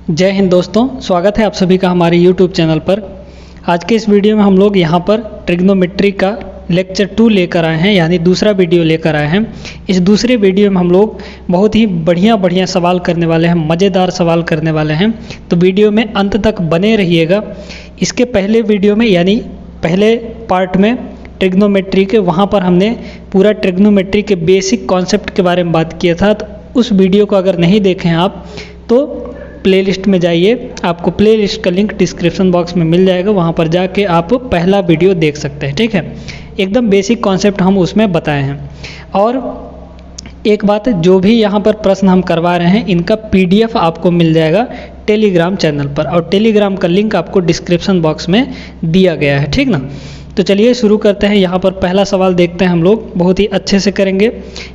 जय हिंद दोस्तों, स्वागत है आप सभी का हमारे YouTube चैनल पर। आज के इस वीडियो में हम लोग यहाँ पर ट्रिग्नोमेट्री का लेक्चर 2 लेकर आए हैं, यानी दूसरा वीडियो लेकर आए हैं। इस दूसरे वीडियो में हम लोग बहुत ही बढ़िया सवाल करने वाले हैं, मज़ेदार सवाल करने वाले हैं, तो वीडियो में अंत तक बने रहिएगा। इसके पहले वीडियो में यानी पहले पार्ट में ट्रिग्नोमेट्री के, वहाँ पर हमने पूरा ट्रिग्नोमेट्री के बेसिक कॉन्सेप्ट के बारे में बात किया था। तो उस वीडियो को अगर नहीं देखें आप तो प्लेलिस्ट में जाइए, आपको प्लेलिस्ट का लिंक डिस्क्रिप्शन बॉक्स में मिल जाएगा, वहाँ पर जाके आप पहला वीडियो देख सकते हैं। ठीक है, एकदम बेसिक कॉन्सेप्ट हम उसमें बताए हैं। और एक बात, जो भी यहाँ पर प्रश्न हम करवा रहे हैं इनका PDF आपको मिल जाएगा टेलीग्राम चैनल पर, और टेलीग्राम का लिंक आपको डिस्क्रिप्शन बॉक्स में दिया गया है। ठीक ना, तो चलिए शुरू करते हैं। यहाँ पर पहला सवाल देखते हैं हम लोग, बहुत ही अच्छे से करेंगे,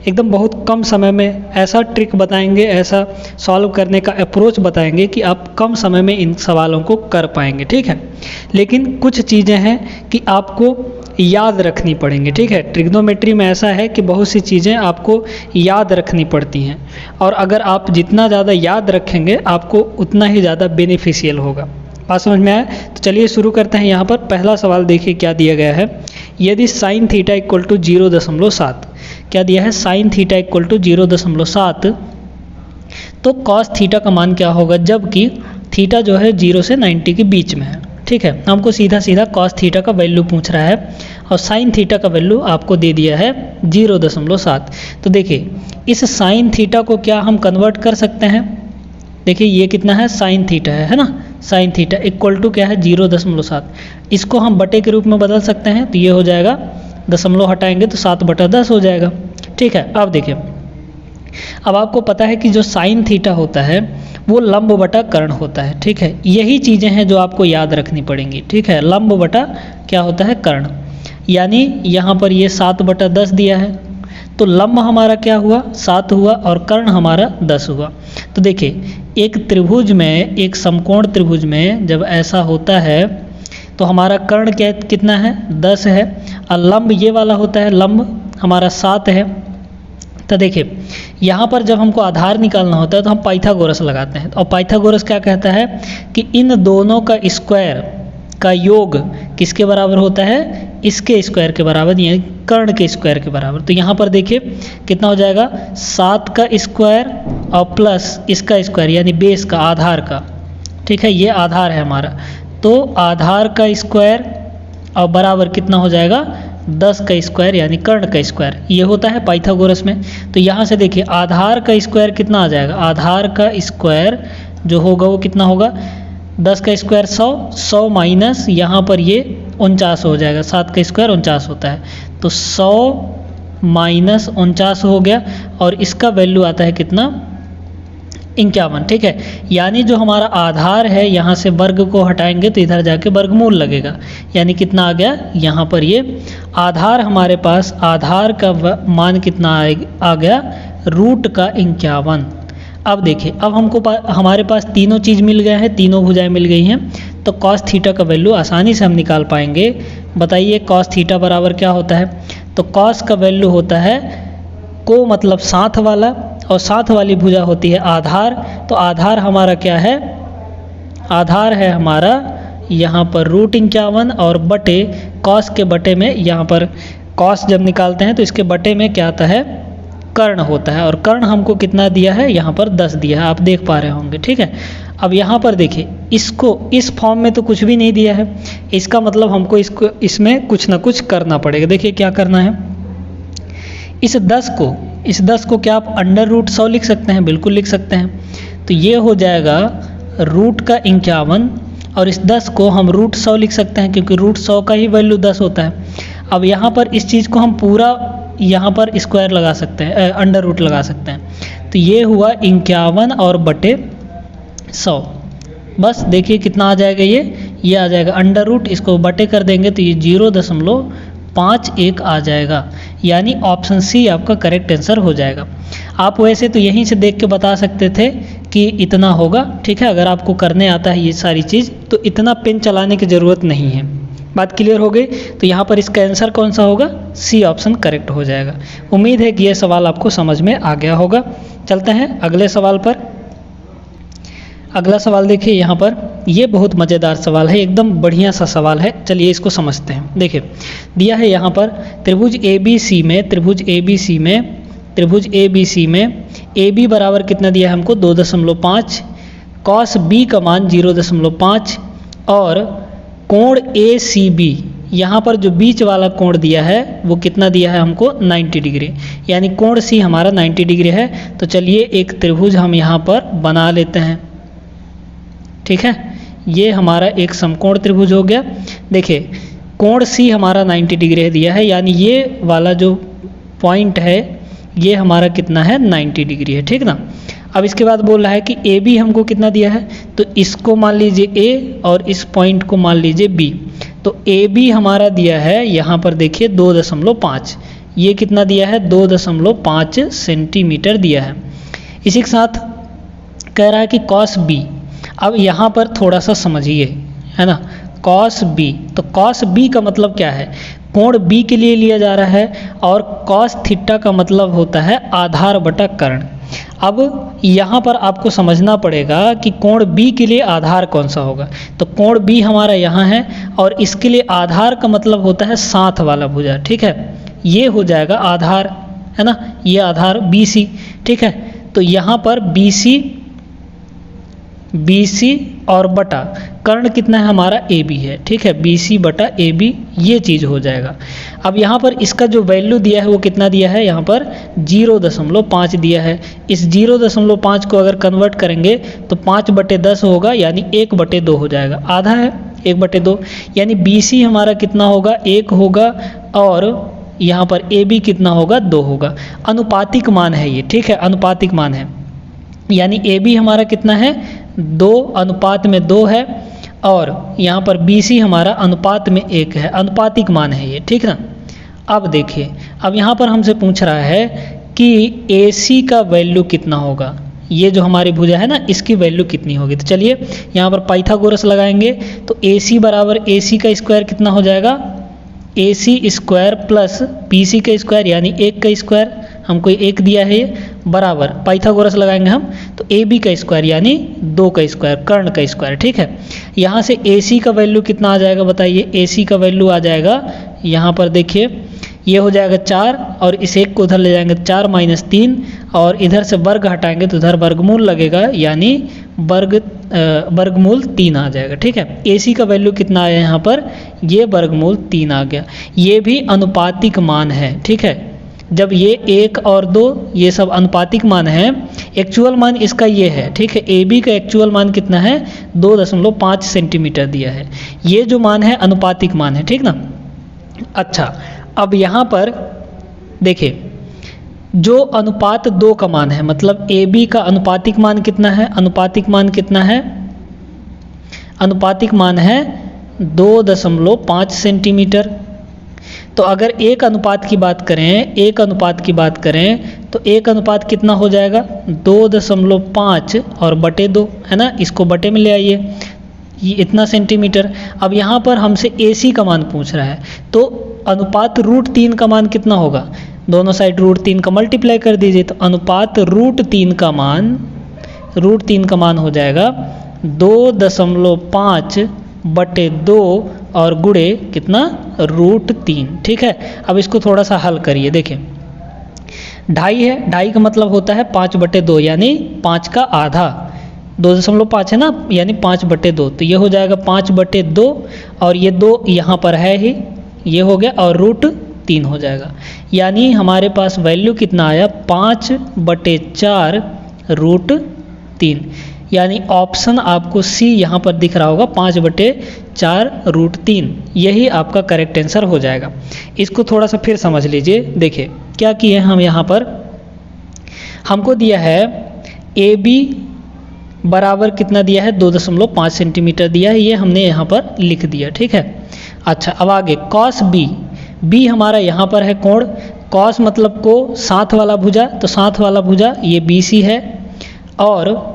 एकदम बहुत कम समय में ऐसा ट्रिक बताएंगे, ऐसा सॉल्व करने का अप्रोच बताएंगे कि आप कम समय में इन सवालों को कर पाएंगे। ठीक है, लेकिन कुछ चीज़ें हैं कि आपको याद रखनी पड़ेंगी। ठीक है, ट्रिग्नोमेट्री में ऐसा है कि बहुत सी चीज़ें आपको याद रखनी पड़ती हैं, और अगर आप जितना ज़्यादा याद रखेंगे आपको उतना ही ज़्यादा बेनिफिशियल होगा। बात समझ में आया? तो चलिए शुरू करते हैं। यहाँ पर पहला सवाल देखिए क्या दिया गया है। यदि साइन थीटा इक्वल टू 0.7, क्या दिया है? साइन थीटा इक्वल टू 0.7, तो कॉस थीटा का मान क्या होगा जबकि थीटा जो है 0 से 90 के बीच में है। ठीक है, हमको सीधा सीधा कॉस थीटा का वैल्यू पूछ रहा है, और साइन थीटा का वैल्यू आपको दे दिया है 0.7। तो देखिए इस साइन थीटा को क्या हम कन्वर्ट कर सकते हैं? देखिए ये कितना है? साइन थीटा है ना। साइन थीटा इक्वल टू क्या है? 0.7। इसको हम बटे के रूप में बदल सकते हैं, तो ये हो जाएगा, दशमलव हटाएंगे तो 7/10 हो जाएगा। ठीक है, अब देखिए, अब आपको पता है कि जो साइन थीटा होता है वो लंब बटा कर्ण होता है। ठीक है, यही चीज़ें हैं जो आपको याद रखनी पड़ेंगी। ठीक है, लंब बटा क्या होता है? कर्ण। यानी यहाँ पर ये 7/10 दिया है, तो लंब हमारा क्या हुआ? 7 हुआ, और कर्ण हमारा 10 हुआ। तो देखिए एक त्रिभुज में, एक समकोण त्रिभुज में जब ऐसा होता है तो हमारा कर्ण क्या कितना है? 10 है, और लंब ये वाला होता है, लंब हमारा 7 है। तो देखिए यहाँ पर जब हमको आधार निकालना होता है तो हम पाइथागोरस लगाते हैं, और पाइथागोरस क्या कहता है कि इन दोनों का स्क्वायर का योग किसके बराबर होता है? इसके स्क्वायर के बराबर, यानी कर्ण के स्क्वायर के बराबर। तो यहाँ पर देखिए कितना हो जाएगा? 7 का स्क्वायर और प्लस इसका स्क्वायर, यानी बेस का, आधार का। ठीक है, ये आधार है हमारा, तो आधार का स्क्वायर और बराबर कितना हो जाएगा? 10 का स्क्वायर, यानी कर्ण का स्क्वायर। ये होता है पाइथागोरस में। तो यहाँ से देखिए आधार का स्क्वायर कितना आ जाएगा? आधार का स्क्वायर जो होगा वो कितना होगा? 10 का स्क्वायर 100 माइनस यहाँ पर ये 49 हो जाएगा। 7 का स्क्वायर 49 होता है, तो 100 माइनस 49 हो गया, और इसका वैल्यू आता है कितना? 51। ठीक है, यानी जो हमारा आधार है यहाँ से वर्ग को हटाएंगे तो इधर जाके वर्गमूल लगेगा, यानी कितना आ गया? यहाँ पर ये आधार हमारे पास, आधार का मान कितना आ गया? √51। अब देखिए, अब हमको हमारे पास तीनों चीज़ मिल गए हैं, तीनों भुजाएं मिल गई हैं, तो कॉस थीटा का वैल्यू आसानी से हम निकाल पाएंगे। बताइए कॉस थीटा बराबर क्या होता है? तो कॉस का वैल्यू होता है को मतलब साथ वाला, और साथ वाली भुजा होती है आधार। तो आधार हमारा क्या है? आधार है हमारा यहाँ पर √51, और बटे कॉस के बटे में, यहाँ पर कॉस जब निकालते हैं तो इसके बटे में क्या आता है? कर्ण होता है, और कर्ण हमको कितना दिया है? यहाँ पर 10 दिया है, आप देख पा रहे होंगे। ठीक है, अब यहाँ पर देखिए इसको इस फॉर्म में तो कुछ भी नहीं दिया है, इसका मतलब हमको इसमें कुछ ना कुछ करना पड़ेगा। देखिए क्या करना है, इस 10 को क्या आप √100 लिख सकते हैं? बिल्कुल लिख सकते हैं। तो ये हो जाएगा √51, और इस 10 को हम √100 लिख सकते हैं, क्योंकि √100 का ही वैल्यू 10 होता है। अब यहाँ पर इस चीज़ को हम पूरा यहाँ पर स्क्वायर लगा सकते हैं, अंडर रूट लगा सकते हैं। तो ये हुआ 51 और बटे 100। बस देखिए कितना आ जाएगा, ये आ जाएगा अंडर रूट, इसको बटे कर देंगे तो ये 0.51 आ जाएगा, यानी ऑप्शन सी आपका करेक्ट आंसर हो जाएगा। आप वैसे तो यहीं से देख के बता सकते थे कि इतना होगा। ठीक है, अगर आपको करने आता है ये सारी चीज़ तो इतना पेन चलाने की ज़रूरत नहीं है। बात क्लियर हो गई? तो यहाँ पर इसका आंसर कौन सा होगा? सी ऑप्शन करेक्ट हो जाएगा। उम्मीद है कि यह सवाल आपको समझ में आ गया होगा। चलते हैं अगले सवाल पर। अगला सवाल देखिए यहाँ पर, ये बहुत मज़ेदार सवाल है, एकदम बढ़िया सा सवाल है। चलिए इसको समझते हैं। देखिए दिया है यहाँ पर त्रिभुज ABC में ए बी बराबर कितना दिया है हमको 2.5, कॉस बी का मान 0.5 और कोण ACB, यहाँ पर जो बीच वाला कोण दिया है वो कितना दिया है हमको 90 डिग्री, यानी कोण C हमारा 90 डिग्री है। तो चलिए एक त्रिभुज हम यहाँ पर बना लेते हैं। ठीक है, ये हमारा एक समकोण त्रिभुज हो गया। देखिए कोण C हमारा 90 डिग्री दिया है, यानी ये वाला जो पॉइंट है ये हमारा कितना है 90 डिग्री है। ठीक ना। अब इसके बाद बोल रहा है कि AB हमको कितना दिया है, तो इसको मान लीजिए A और इस पॉइंट को मान लीजिए B। तो AB हमारा दिया है यहाँ पर देखिए 2.5, ये कितना दिया है 2.5 सेंटीमीटर दिया है। इसी के साथ कह रहा है कि कॉस B, अब यहाँ पर थोड़ा सा समझिए, है ना, कॉस B, तो कॉस B का मतलब क्या है, कोण B के लिए लिया जा रहा है और कॉस थीटा का मतलब होता है आधार बटा कर्ण। अब यहाँ पर आपको समझना पड़ेगा कि कोण B के लिए आधार कौन सा होगा। तो कोण B हमारा यहाँ है और इसके लिए आधार का मतलब होता है साथ वाला भुजा। ठीक है, ये हो जाएगा आधार, है ना, ये आधार BC। ठीक है, तो यहाँ पर BC और बटा कर्ण कितना है हमारा AB है। ठीक है, BC बटा AB ये चीज़ हो जाएगा। अब यहाँ पर इसका जो वैल्यू दिया है वो कितना दिया है, यहाँ पर 0.5 दिया है। इस 0.5 को अगर कन्वर्ट करेंगे तो 5/10 होगा, यानी 1/2 हो जाएगा। आधा है 1/2, यानी BC हमारा कितना होगा 1 होगा और यहाँ पर AB कितना होगा 2 होगा। अनुपातिक मान है ये। ठीक है, अनुपातिक मान है, यानी AB हमारा कितना है 2:2 है और यहाँ पर BC हमारा अनुपात में 1 है। अनुपातिक मान है ये। ठीक ना। अब देखिए, अब यहाँ पर हमसे पूछ रहा है कि AC का वैल्यू कितना होगा, ये जो हमारी भुजा है ना इसकी वैल्यू कितनी होगी। तो चलिए यहाँ पर पाइथागोरस लगाएंगे, तो AC बराबर AC का स्क्वायर कितना हो जाएगा, AC स्क्वायर प्लस BC का स्क्वायर यानी 1 का स्क्वायर, हमको 1 दिया है ये, बराबर पाइथागोरस लगाएंगे हम तो AB का स्क्वायर यानी 2 का स्क्वायर, कर्ण का स्क्वायर। ठीक है, यहाँ से AC का वैल्यू कितना आ जाएगा बताइए, AC का वैल्यू आ जाएगा यहाँ पर देखिए ये हो जाएगा 4 और इस 1 को उधर ले जाएंगे 4 - 3 और इधर से वर्ग हटाएंगे तो उधर वर्गमूल लगेगा, यानी वर्गमूल 3 आ जाएगा। ठीक है, AC का वैल्यू कितना आया यहाँ पर, ये वर्गमूल 3 आ गया। ये भी अनुपातिक मान है। ठीक है, जब ये 1 और 2 ये सब अनुपातिक मान है, एक्चुअल मान इसका ये है। ठीक है, AB का एक्चुअल मान कितना है 2.5 सेंटीमीटर दिया है, ये जो मान है अनुपातिक मान है। ठीक ना। अच्छा, अब यहाँ पर देखिए जो अनुपात 2 का मान है, मतलब AB का अनुपातिक मान कितना है, अनुपातिक मान कितना है, अनुपातिक मान है 2.5 सेंटीमीटर। तो अगर एक अनुपात की बात करें, एक अनुपात की बात करें तो एक अनुपात कितना हो जाएगा 2.5 और बटे 2, है ना, इसको बटे में ले आइए, ये इतना सेंटीमीटर। अब यहाँ पर हमसे AC का मान पूछ रहा है, तो अनुपात √3 का मान कितना होगा, दोनों साइड √3 का मल्टीप्लाई कर दीजिए, तो अनुपात √3 का मान हो जाएगा 2.5/2 और गुणे कितना √3। ठीक है, अब इसको थोड़ा सा हल करिए। देखिए 2.5 है, 2.5 का मतलब होता है 5/2 यानी 5 का आधा, 2.5 है ना, यानी 5/2, तो ये हो जाएगा 5/2 और ये 2 यहाँ पर है ही, ये हो गया और √3 हो जाएगा, यानी हमारे पास वैल्यू कितना आया 5/4 √3, यानी ऑप्शन आपको C यहाँ पर दिख रहा होगा 5/4 √3, यही आपका करेक्ट आंसर हो जाएगा। इसको थोड़ा सा फिर समझ लीजिए। देखिए क्या किए हम, यहाँ पर हमको दिया है AB बराबर कितना दिया है 2.5 सेंटीमीटर दिया है, ये हमने यहाँ पर लिख दिया। ठीक है, अच्छा अब आगे कॉस B हमारा यहाँ पर है कोण, कॉस मतलब को साथ वाला भुजा, तो साथ वाला भुजा ये BC है और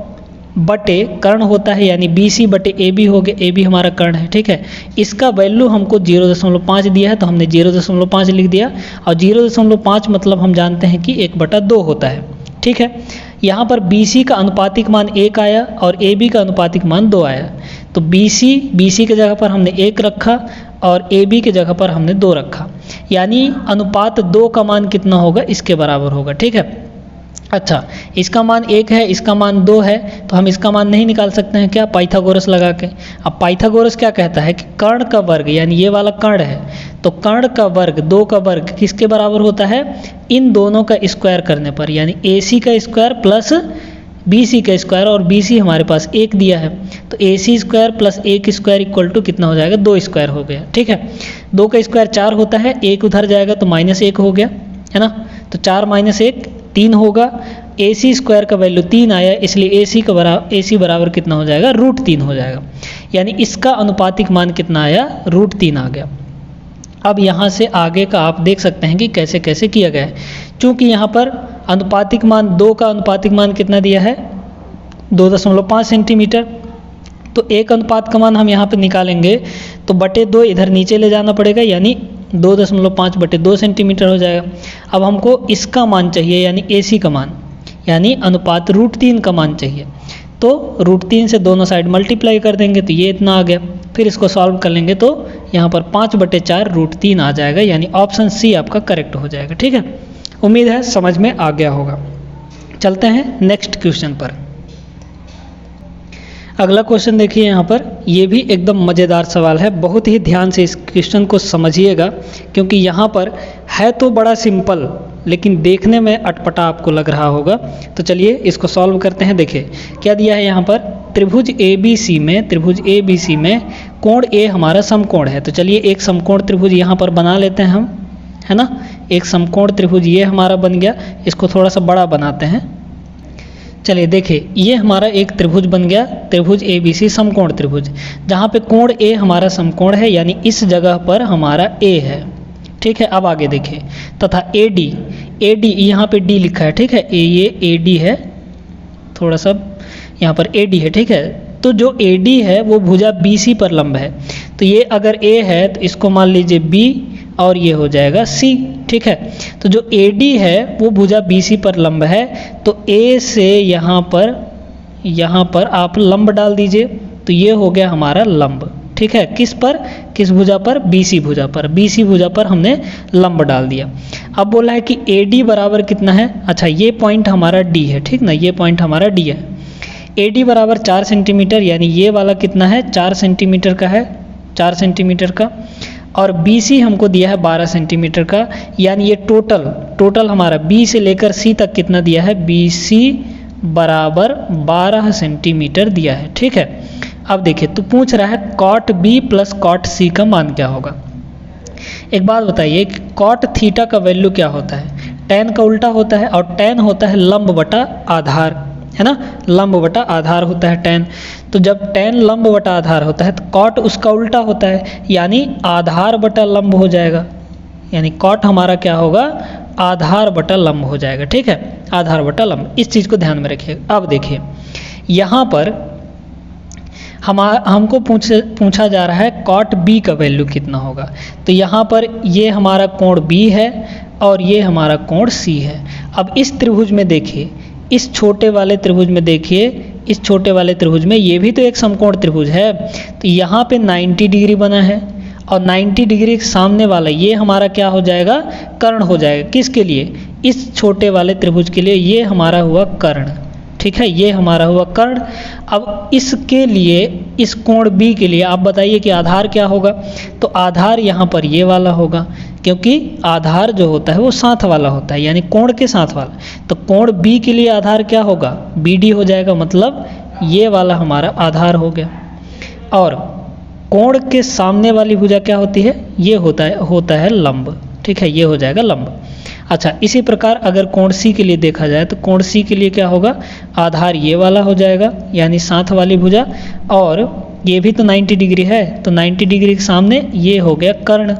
बटे कर्ण होता है, यानी BC बटे AB हो गया, AB हमारा कर्ण है। ठीक है, इसका वैल्यू हमको 0.5 दिया है तो हमने 0.5 लिख दिया और 0.5 मतलब हम जानते हैं कि 1/2 होता है। ठीक है, यहाँ पर BC का अनुपातिक मान 1 आया और AB का अनुपातिक मान 2 आया। तो BC के जगह पर हमने 1 रखा और AB की जगह पर हमने 2 रखा, यानी अनुपात 2 का मान कितना होगा, इसके बराबर होगा। ठीक है। अच्छा, इसका मान 1 है, इसका मान 2 है, तो हम इसका मान नहीं निकाल सकते हैं क्या, पाइथागोरस लगा के। अब पाइथागोरस क्या कहता है कि कर्ण का वर्ग, यानी ये वाला कर्ण है, तो कर्ण का वर्ग 2 का वर्ग किसके बराबर होता है, इन दोनों का स्क्वायर करने पर, यानी AC का स्क्वायर प्लस BC का स्क्वायर, और BC हमारे पास 1 दिया है, तो AC square plus 1 square equal to कितना हो जाएगा, 2 स्क्वायर हो गया। ठीक है। 2 का स्क्वायर 4 होता है, 1 उधर जाएगा तो -1 हो गया, है ना। तो 4 - 1 3 होगा। AC स्क्वायर का वैल्यू 3 आया, इसलिए AC बराबर कितना हो जाएगा, √3 हो जाएगा, यानी इसका अनुपातिक मान कितना आया, √3 आ गया। अब यहाँ से आगे का आप देख सकते हैं कि कैसे कैसे किया गया है। चूँकि यहाँ पर अनुपातिक मान 2 का अनुपातिक मान कितना दिया है, 2.5 सेंटीमीटर, तो एक अनुपात का मान हम यहाँ पर निकालेंगे तो बटे 2 इधर नीचे ले जाना पड़ेगा, यानी 2.5 बटे 2 सेंटीमीटर हो जाएगा। अब हमको इसका मान चाहिए, यानी AC का मान, यानी अनुपात √3 का मान चाहिए, तो √3 से दोनों साइड मल्टीप्लाई कर देंगे तो ये इतना आ गया। फिर इसको सॉल्व कर लेंगे तो यहाँ पर 5/4 √3 आ जाएगा, यानी ऑप्शन C आपका करेक्ट हो जाएगा। ठीक है। उम्मीद है समझ में आ गया होगा। चलते हैं नेक्स्ट क्वेश्चन पर। अगला क्वेश्चन देखिए, यहाँ पर ये भी एकदम मज़ेदार सवाल है, बहुत ही ध्यान से इस क्वेश्चन को समझिएगा, क्योंकि यहाँ पर है तो बड़ा सिंपल लेकिन देखने में अटपटा आपको लग रहा होगा। तो चलिए इसको सॉल्व करते हैं। देखिए क्या दिया है यहाँ पर, त्रिभुज ABC में कोण A हमारा समकोण है। तो चलिए एक समकोण त्रिभुज यहाँ पर बना लेते हैं हम, है ना। एक समकोण त्रिभुज ये हमारा बन गया, इसको थोड़ा सा बड़ा बनाते हैं। चलिए देखिए ये हमारा एक त्रिभुज बन गया, त्रिभुज ABC समकोण त्रिभुज, जहाँ पे कोण A हमारा समकोण है, यानी इस जगह पर हमारा A है। ठीक है। अब आगे देखिए, तथा AD यहाँ पे D लिखा है। ठीक है। ये AD है, थोड़ा सा यहाँ पर AD है। ठीक है। तो जो AD है वो भुजा BC पर लंब है, तो ये अगर A है तो इसको मान लीजिए B और ये हो जाएगा C। ठीक है। तो जो AD है वो भुजा BC पर लंब है, तो A से यहाँ पर आप लंब डाल दीजिए, तो ये हो गया हमारा लंब। ठीक है। किस भुजा पर, BC भुजा पर। BC भुजा पर हमने लंब डाल दिया। अब बोला है कि AD बराबर कितना है, अच्छा ये पॉइंट हमारा D है। ठीक ना, ये पॉइंट हमारा D है। AD बराबर 4 सेंटीमीटर, यानी ये वाला कितना है, 4 सेंटीमीटर का है, 4 सेंटीमीटर का, और BC हमको दिया है 12 सेंटीमीटर का, यानी ये टोटल हमारा B से लेकर C तक कितना दिया है, BC बराबर 12 सेंटीमीटर दिया है। ठीक है। अब देखिए तो पूछ रहा है cot B plus cot C का मान क्या होगा। एक बात बताइए कि cot थीटा का वैल्यू क्या होता है, tan का उल्टा होता है, और tan होता है लंब बटा आधार, है ना, लंब बटा आधार होता है tan। तो जब tan लंब बटा आधार होता है तो cot उसका उल्टा होता है, यानी आधार बटा लंब हो जाएगा, यानी cot हमारा क्या होगा, आधार बटा लंब हो जाएगा। ठीक है। आधार बटा लंब, इस चीज़ को ध्यान में रखिए। अब देखिए यहाँ पर हमको पूछा जा रहा है cot B का वैल्यू कितना होगा। तो यहाँ पर ये हमारा कोण B है और ये हमारा कोण C है। अब इस त्रिभुज में देखिए, इस छोटे वाले त्रिभुज में देखिए, इस छोटे वाले त्रिभुज में ये भी तो एक समकोण त्रिभुज है, तो यहाँ पे 90 डिग्री बना है, और 90 डिग्री के सामने वाला ये हमारा क्या हो जाएगा, कर्ण हो जाएगा। किसके लिए, इस छोटे वाले त्रिभुज के लिए ये हमारा हुआ कर्ण। ठीक है। ये हमारा हुआ कर्ण। अब इसके लिए, इस कोण B के लिए आप बताइए कि आधार क्या होगा। तो आधार यहाँ पर ये वाला होगा, क्योंकि आधार जो होता है वो साथ वाला होता है, यानी कोण के साथ वाला। तो कोण B के लिए आधार क्या होगा, BD हो जाएगा, मतलब ये वाला हमारा आधार हो गया। और कोण के सामने वाली भुजा क्या होती है, ये होता है लंब। ठीक है। ये हो जाएगा लंब। अच्छा, इसी प्रकार अगर कोण C के लिए देखा जाए तो कोण C के लिए क्या होगा, आधार ये वाला हो जाएगा, यानी साथ वाली भुजा, और ये भी तो 90 डिग्री है, तो 90 डिग्री के सामने ये हो गया कर्ण।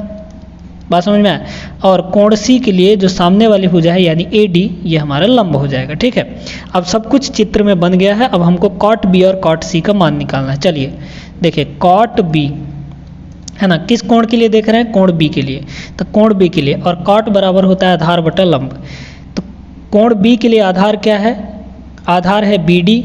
बात समझ में आया। और कोण C के लिए जो सामने वाली भुजा है, यानी AD, ये हमारा लंब हो जाएगा। ठीक है। अब सब कुछ चित्र में बन गया है। अब हमको cot B और cot C का मान निकालना है। चलिए देखिए, cot B है ना, किस कोण के लिए देख रहे हैं, कोण B के लिए। तो कोण B के लिए, और cot बराबर होता है आधार बटा लंब। तो कोण B के लिए आधार क्या है, आधार है BD,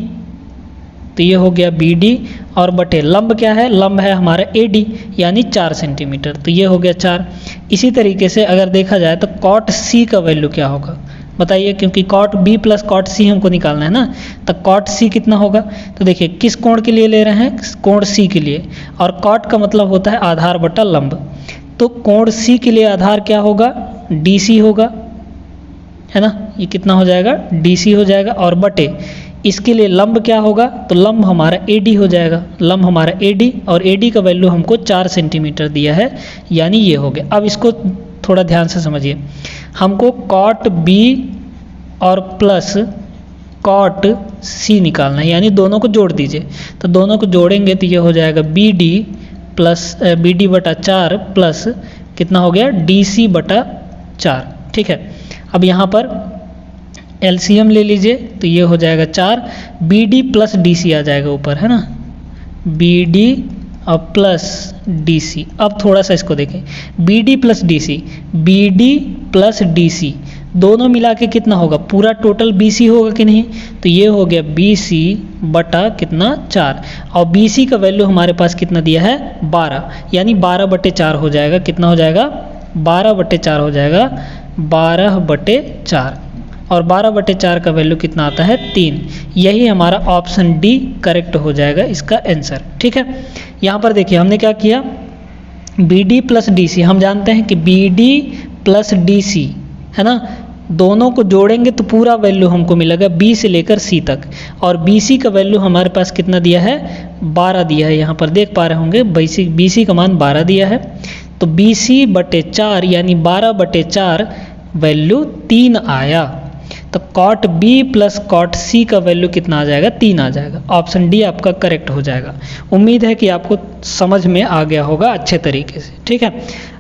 तो ये हो गया BD, और बटे लंब क्या है, लंब है हमारा AD यानी 4 सेंटीमीटर, तो ये हो गया 4। इसी तरीके से अगर देखा जाए तो कॉट C का वैल्यू क्या होगा बताइए, क्योंकि cot B plus cot C हमको निकालना है ना, तो कॉट C कितना होगा, तो देखिए किस कोण के लिए ले रहे हैं, कोण C के लिए, और कॉट का मतलब होता है आधार बटा लंब, तो कोण C के लिए आधार क्या होगा, DC होगा, है ना, ये कितना हो जाएगा, DC हो जाएगा, और बटे इसके लिए लंब क्या होगा, तो लंब हमारा AD हो जाएगा, लंब हमारा AD, और AD का वैल्यू हमको 4 सेंटीमीटर दिया है, यानी ये हो गया। अब इसको थोड़ा ध्यान से समझिए, हमको कॉट B और प्लस कॉट C निकालना है, यानी दोनों को जोड़ दीजिए, तो दोनों को जोड़ेंगे तो ये हो जाएगा BD प्लस BD बटा 4 प्लस कितना हो गया, DC बटा 4, ठीक है। अब यहाँ पर LCM ले लीजिए, तो ये हो जाएगा 4, BD प्लस DC आ जाएगा ऊपर, है ना, BD और प्लस DC। अब थोड़ा सा इसको देखें, BD plus DC, BD plus DC दोनों मिला के कितना होगा, पूरा टोटल BC होगा कि नहीं, तो ये हो गया BC बटा कितना 4, और BC का वैल्यू हमारे पास कितना दिया है 12, यानी 12 बटे 4 हो जाएगा, कितना हो जाएगा 12 बटे 4 हो जाएगा, 12 बटे 4, और 12 बटे 4 का वैल्यू कितना आता है 3, यही हमारा ऑप्शन D करेक्ट हो जाएगा इसका आंसर, ठीक है। यहाँ पर देखिए हमने क्या किया, BD प्लस DC, हम जानते हैं कि BD प्लस DC है ना, दोनों को जोड़ेंगे तो पूरा वैल्यू हमको मिलेगा B से लेकर C तक, और BC का वैल्यू हमारे पास कितना दिया है 12 दिया है, यहाँ पर देख पा रहे होंगे BC का मान 12 दिया है, तो BC बटे 4 यानी 12 बटे 4 वैल्यू 3 आया, तो cot B plus cot C का वैल्यू कितना आ जाएगा 3 आ जाएगा, ऑप्शन D आपका करेक्ट हो जाएगा। उम्मीद है कि आपको समझ में आ गया होगा अच्छे तरीके से, ठीक है।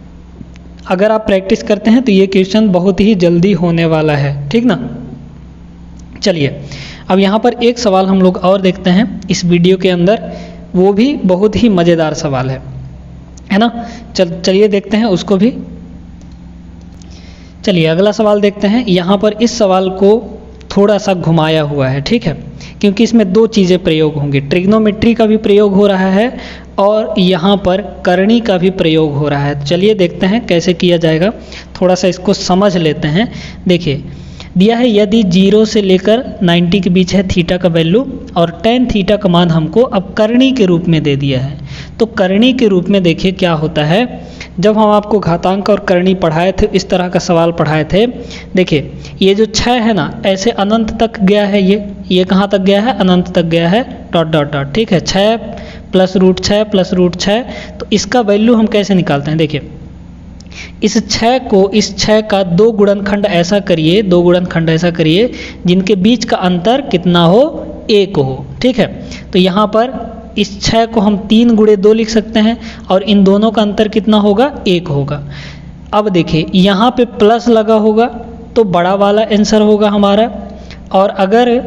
अगर आप प्रैक्टिस करते हैं तो ये क्वेश्चन बहुत ही जल्दी होने वाला है, ठीक ना। चलिए अब यहाँ पर एक सवाल हम लोग और देखते हैं इस वीडियो के अंदर, वो भी बहुत ही मज़ेदार सवाल है ना। चलिए देखते हैं उसको भी। चलिए अगला सवाल देखते हैं। यहाँ पर इस सवाल को थोड़ा सा घुमाया हुआ है, ठीक है, क्योंकि इसमें दो चीज़ें प्रयोग होंगी, ट्रिग्नोमेट्री का भी प्रयोग हो रहा है और यहाँ पर करनी का भी प्रयोग हो रहा है। चलिए देखते हैं कैसे किया जाएगा, थोड़ा सा इसको समझ लेते हैं। देखिए दिया है यदि 0 से लेकर 90 के बीच है थीटा का वैल्यू, और tan थीटा का मान हमको अब करनी के रूप में दे दिया है। तो करनी के रूप में देखिए क्या होता है, जब हम आपको घातांक और करनी पढ़ाए थे, इस तरह का सवाल पढ़ाए थे, देखिए ये जो 6 है ना, ऐसे अनंत तक गया है, ये कहाँ तक गया है, अनंत तक गया है, डॉट डॉट डॉट, ठीक है, 6 प्लस रूट 6 प्लस रूट 6। तो इसका वैल्यू हम कैसे निकालते हैं, देखिए इस 6 को, इस 6 का 2 गुणनखंड ऐसा करिए, 2 गुणनखंड ऐसा करिए जिनके बीच का अंतर कितना हो, 1 हो, ठीक है। तो यहाँ पर इस 6 को हम 3 गुणे 2 लिख सकते हैं, और इन दोनों का अंतर कितना होगा, 1 होगा। अब देखिए यहाँ पे प्लस लगा होगा तो बड़ा वाला आंसर होगा हमारा, और अगर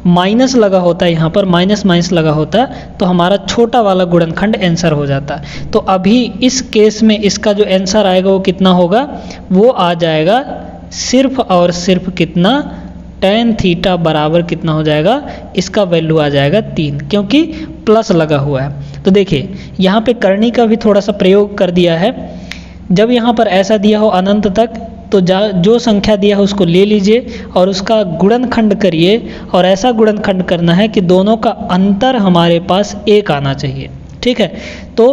माइनस लगा होता है, यहाँ पर माइनस माइनस लगा होता तो हमारा छोटा वाला गुणनखंड आंसर हो जाता। तो अभी इस केस में इसका जो आंसर आएगा वो कितना होगा, वो आ जाएगा सिर्फ और सिर्फ कितना, tan थीटा बराबर कितना हो जाएगा, इसका वैल्यू आ जाएगा 3, क्योंकि प्लस लगा हुआ है। तो देखिए यहाँ पे करनी का भी थोड़ा सा प्रयोग कर दिया है। जब यहाँ पर ऐसा दिया हो अनंत तक, तो जो संख्या दिया है उसको ले लीजिए और उसका गुणनखंड करिए, और ऐसा गुणनखंड करना है कि दोनों का अंतर हमारे पास 1 आना चाहिए, ठीक है। तो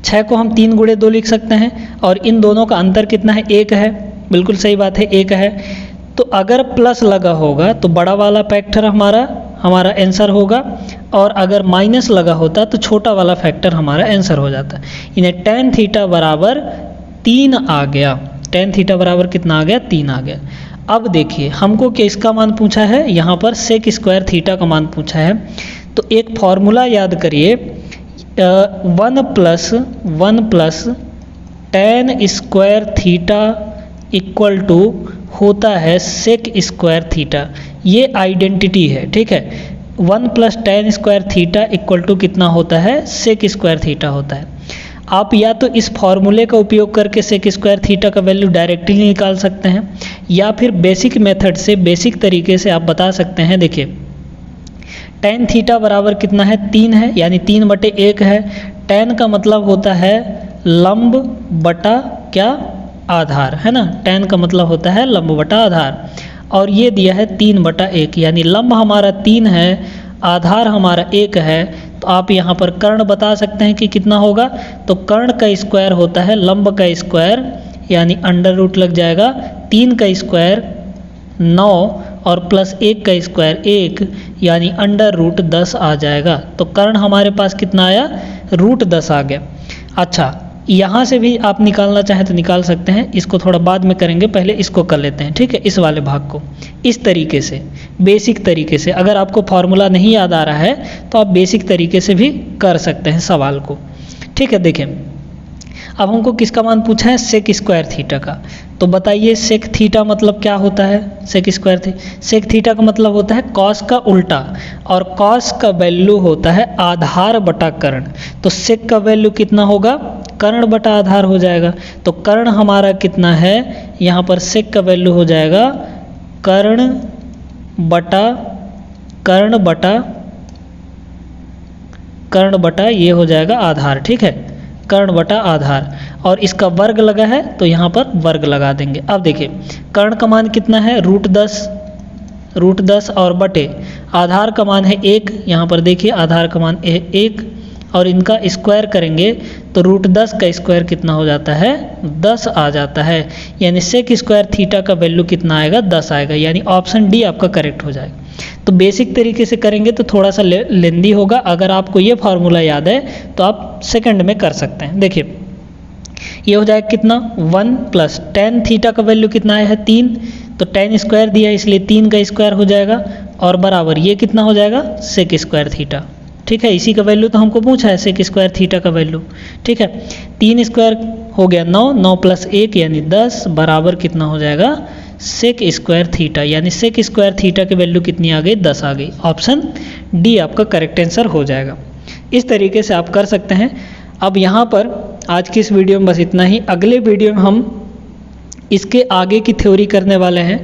6 को हम 3 गुणे 2 लिख सकते हैं, और इन दोनों का अंतर कितना है, 1 है, बिल्कुल सही बात है, 1 है। तो अगर प्लस लगा होगा तो बड़ा वाला फैक्टर हमारा आंसर होगा, और अगर माइनस लगा होता तो छोटा वाला फैक्टर हमारा आंसर हो जाता। इन्हें tan थीटा बराबर 3 आ गया, tan थीटा बराबर कितना आ गया, 3 आ गया। अब देखिए हमको क्या इसका मान पूछा है, यहाँ पर सेक स्क्वायर थीटा का मान पूछा है। तो एक फॉर्मूला याद करिए, 1 plus tan square theta equal to होता है सेक स्क्वायर थीटा, ये आइडेंटिटी है, ठीक है। 1 plus tan square theta equal to कितना होता है, सेक स्क्वायर थीटा होता है। आप या तो इस फॉर्मूले का उपयोग करके सेक स्क्वायर थीटा का वैल्यू डायरेक्टली निकाल सकते हैं, या फिर बेसिक मेथड से, बेसिक तरीके से आप बता सकते हैं। देखिए tan थीटा बराबर कितना है, 3 है, यानी 3/1 है। tan का मतलब होता है लंब बटा क्या, आधार, है ना। tan का मतलब होता है लंब बटा आधार, और ये दिया है 3/1, यानी लंब हमारा 3 है, आधार हमारा 1 है। तो आप यहाँ पर कर्ण बता सकते हैं कि कितना होगा। तो कर्ण का स्क्वायर होता है लंब का स्क्वायर, यानी अंडर रूट लग जाएगा 3 का स्क्वायर 9 और प्लस 1 का स्क्वायर 1, यानी अंडर रूट 10 आ जाएगा। तो कर्ण हमारे पास कितना आया, रूट 10 आ गया। अच्छा, यहाँ से भी आप निकालना चाहें तो निकाल सकते हैं, इसको थोड़ा बाद में करेंगे, पहले इसको कर लेते हैं, ठीक है। इस वाले भाग को इस तरीके से, बेसिक तरीके से, अगर आपको फॉर्मूला नहीं याद आ रहा है तो आप बेसिक तरीके से भी कर सकते हैं सवाल को, ठीक है। देखें अब हमको किसका मान पूछा है, सेक स्क्वायर थीटा का। तो बताइए सेक थीटा मतलब क्या होता है, सेक स्क्वायर सेक थीटा का मतलब होता है कॉस का उल्टा, और कॉस का वैल्यू होता है आधार बटा कर्ण। तो सेक का वैल्यू कितना होगा, कर्ण बटा आधार हो जाएगा। तो कर्ण हमारा कितना है, यहाँ पर सेक का वैल्यू हो जाएगा कर्ण बटा ये हो जाएगा आधार, ठीक है, कर्ण बटा आधार। और इसका वर्ग लगा है तो यहाँ पर वर्ग लगा देंगे। अब देखिए कर्ण का मान कितना है, रूट 10 और बटे आधार का मान है 1, यहाँ पर देखिए आधार का मान 1, और इनका स्क्वायर करेंगे तो रूट 10 का स्क्वायर कितना हो जाता है, 10 आ जाता है। यानी सेक स्क्वायर थीटा का वैल्यू कितना आएगा, 10 आएगा, यानी ऑप्शन डी आपका करेक्ट हो जाएगा। तो बेसिक तरीके से करेंगे तो थोड़ा सा लेंदी होगा, अगर आपको ये फार्मूला याद है तो आप सेकंड में कर सकते हैं। देखिए ये हो जाएगा कितना, 1 प्लस tan थीटा का वैल्यू कितना आया है, 3, तो tan स्क्वायर दिया है इसलिए 3 का स्क्वायर हो जाएगा, और बराबर ये कितना हो जाएगा, सेक स्क्वायर थीटा, ठीक है। इसी का वैल्यू तो हमको पूछा है, सेक स्क्वायर थीटा का वैल्यू, ठीक है। 3 स्क्वायर हो गया 9, 9 प्लस 1 यानी 10, बराबर कितना हो जाएगा, सेक स्क्वायर थीटा, यानी सेक स्क्वायर थीटा की वैल्यू कितनी आ गई, 10 आ गई। ऑप्शन डी आपका करेक्ट आंसर हो जाएगा। इस तरीके से आप कर सकते हैं। अब यहाँ पर आज की इस वीडियो में बस इतना ही। अगले वीडियो में हम इसके आगे की थ्योरी करने वाले हैं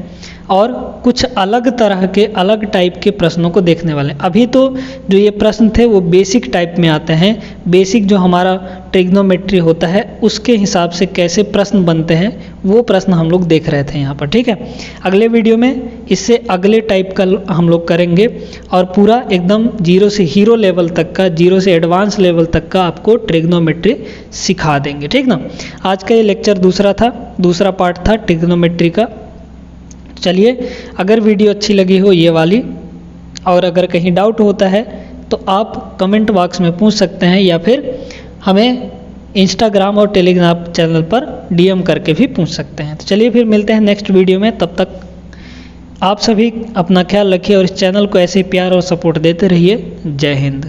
और कुछ अलग तरह के, अलग टाइप के प्रश्नों को देखने वाले हैं। अभी तो जो ये प्रश्न थे वो बेसिक टाइप में आते हैं, बेसिक जो हमारा ट्रिग्नोमेट्री होता है उसके हिसाब से कैसे प्रश्न बनते हैं वो प्रश्न हम लोग देख रहे थे यहाँ पर, ठीक है। अगले वीडियो में इससे अगले टाइप का हम लोग करेंगे और पूरा एकदम जीरो से हीरो लेवल तक का, जीरो से एडवांस लेवल तक का आपको ट्रिग्नोमेट्री सिखा देंगे, ठीक ना। आज का ये लेक्चर दूसरा पार्ट था ट्रिग्नोमेट्री का। चलिए, अगर वीडियो अच्छी लगी हो ये वाली, और अगर कहीं डाउट होता है तो आप कमेंट बॉक्स में पूछ सकते हैं, या फिर हमें इंस्टाग्राम और टेलीग्राम चैनल पर डीएम करके भी पूछ सकते हैं। तो चलिए फिर मिलते हैं नेक्स्ट वीडियो में। तब तक आप सभी अपना ख्याल रखिए और इस चैनल को ऐसे ही प्यार और सपोर्ट देते रहिए। जय हिंद।